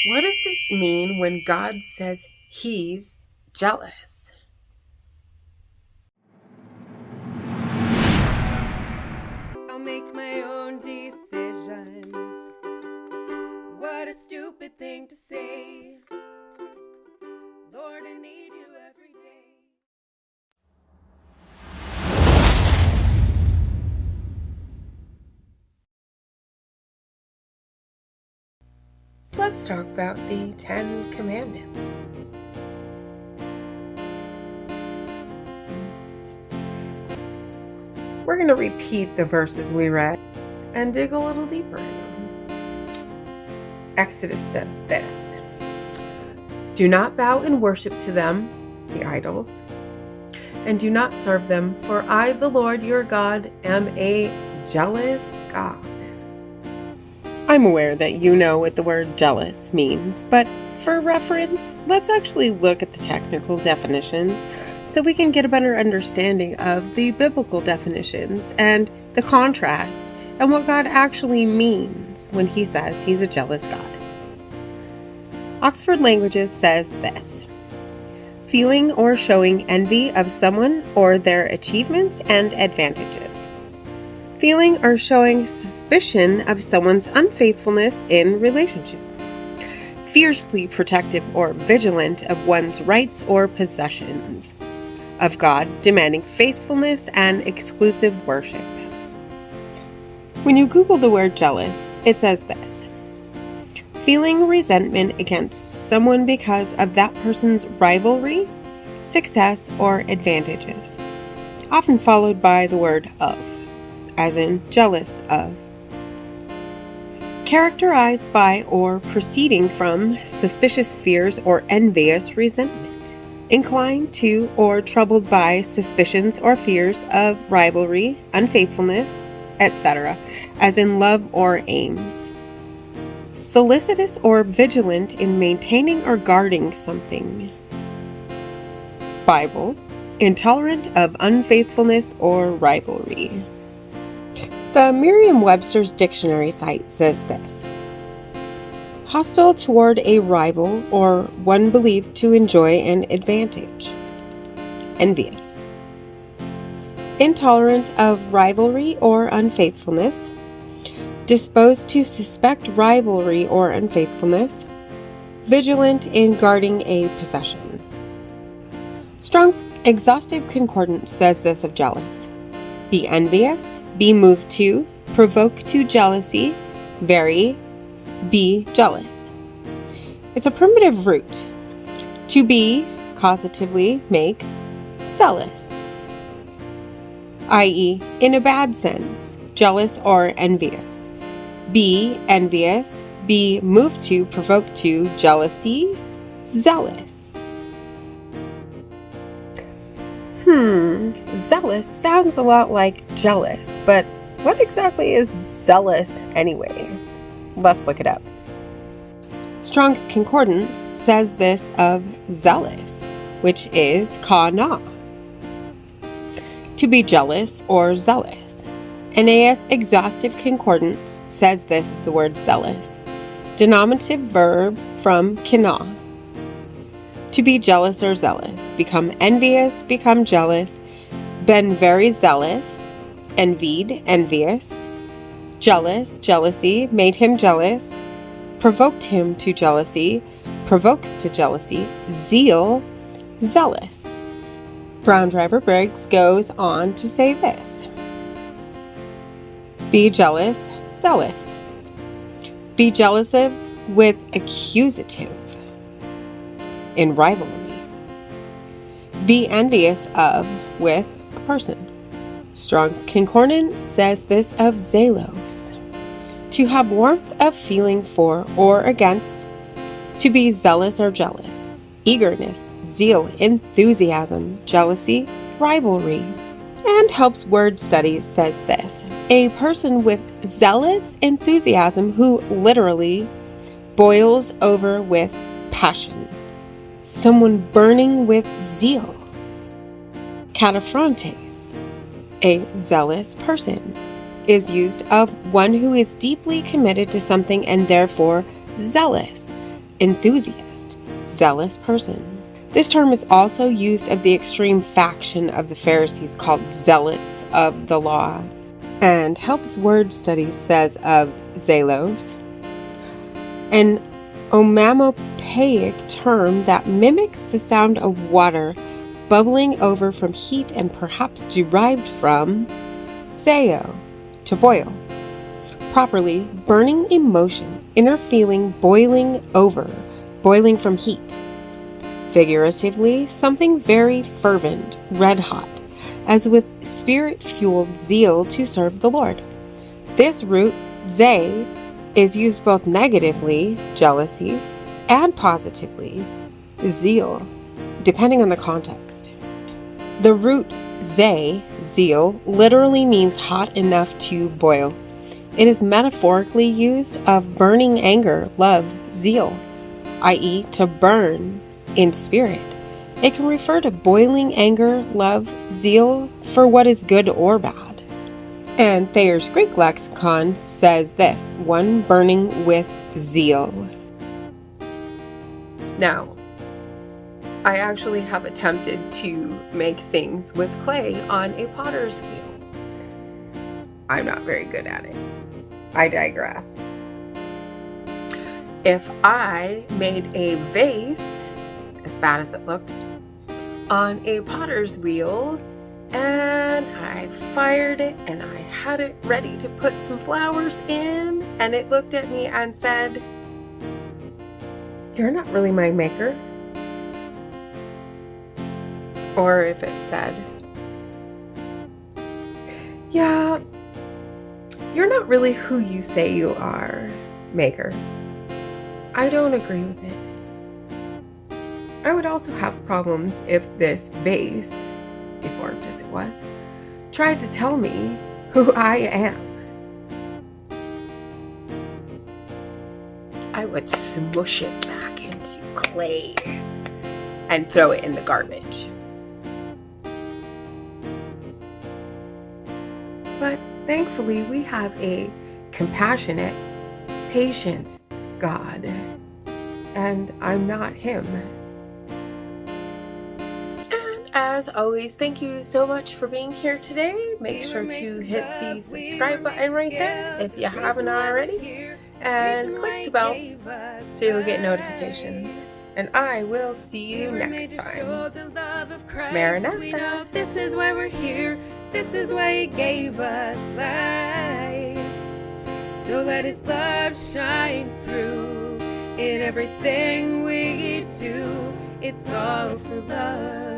What does it mean when God says he's jealous? I'll make my own decisions. What a stupid thing to say. Lord, I need you every day. Let's talk about the 10 Commandments. We're going to repeat the verses we read and dig a little deeper in them. Exodus says this: "Do not bow and worship to them," the idols, "and do not serve them, for I, the Lord your God, am a jealous God." I'm aware that you know what the word jealous means, but for reference, let's actually look at the technical definitions so we can get a better understanding of the biblical definitions and the contrast and what God actually means when he says he's a jealous God. Oxford Languages says this: feeling or showing envy of someone or their achievements and advantages. Feeling or showing suspicion of someone's unfaithfulness in relationship. Fiercely protective or vigilant of one's rights or possessions. Of God, demanding faithfulness and exclusive worship. When you Google the word jealous, it says this: feeling resentment against someone because of that person's rivalry, success, or advantages. Often followed by the word of, as in jealous of. Characterized by or proceeding from suspicious fears or envious resentment. Inclined to or troubled by suspicions or fears of rivalry, unfaithfulness, etc., as in love or aims. Solicitous or vigilant in maintaining or guarding something. Bible, intolerant of unfaithfulness or rivalry. The Merriam-Webster's dictionary site says this: hostile toward a rival or one believed to enjoy an advantage. Envious. Intolerant of rivalry or unfaithfulness. Disposed to suspect rivalry or unfaithfulness. Vigilant in guarding a possession. Strong's Exhaustive Concordance says this of jealous: be envious, be moved to, provoke to jealousy, very, be jealous. It's a primitive root. To be, causatively, make, zealous. I.e., in a bad sense, jealous or envious. Be envious, be moved to, provoke to, jealousy, zealous. Zealous sounds a lot like jealous, but what exactly is zealous anyway? Let's look it up. Strong's Concordance says this of zealous, which is ka-na. To be jealous or zealous. NAS Exhaustive Concordance says this of the word zealous. Denominative verb from kina. To be jealous or zealous. Become envious, become jealous. Been very zealous. Envied, envious. Jealous, jealousy, made him jealous. Provoked him to jealousy, provokes to jealousy. Zeal, zealous. Brown Driver Briggs goes on to say this: be jealous, zealous. Be jealous of with accusative. In rivalry. Be envious of with a person. Strong's Concordance says this of zelos: to have warmth of feeling for or against, to be zealous or jealous, eagerness, zeal, enthusiasm, jealousy, rivalry. And Helps Word Studies says this: a person with zealous enthusiasm who literally boils over with passion. Someone burning with zeal. Cataphrontes, a zealous person, is used of one who is deeply committed to something and therefore zealous, enthusiast, zealous person. This term is also used of the extreme faction of the Pharisees called zealots of the law. And Help's Word Studies says of zelos, an onomatopoeic term that mimics the sound of water bubbling over from heat and perhaps derived from zeo, to boil. Properly, burning emotion, inner feeling boiling over, boiling from heat. Figuratively, something very fervent, red-hot, as with spirit-fueled zeal to serve the Lord. This root, ze, is used both negatively, jealousy, and positively, zeal, depending on the context. The root ze, zeal, literally means hot enough to boil. It is metaphorically used of burning anger, love, zeal, i.e., to burn in spirit. It can refer to boiling anger, love, zeal for what is good or bad. And Thayer's Greek lexicon says this, one burning with zeal. Now, I actually have attempted to make things with clay on a potter's wheel. I'm not very good at it. I digress. If I made a vase, as bad as it looked, on a potter's wheel, and I fired it and I had it ready to put some flowers in, and it looked at me and said, "You're not really my maker." Or if it said, "Yeah, you're not really who you say you are, maker." I don't agree with it. I would also have problems if this vase, deformed as it was, tried to tell me who I am. I would smush it back into clay and throw it in the garbage. But thankfully, we have a compassionate, patient God, and I'm not him. And as always, thank you so much for being here today. Make sure to hit the subscribe button right there if you haven't already, and click the bell so you'll get notifications. And I will see you next time. Maranatha. This is why we're here. This is why He gave us life. So let His love shine through in everything we do. It's all for love.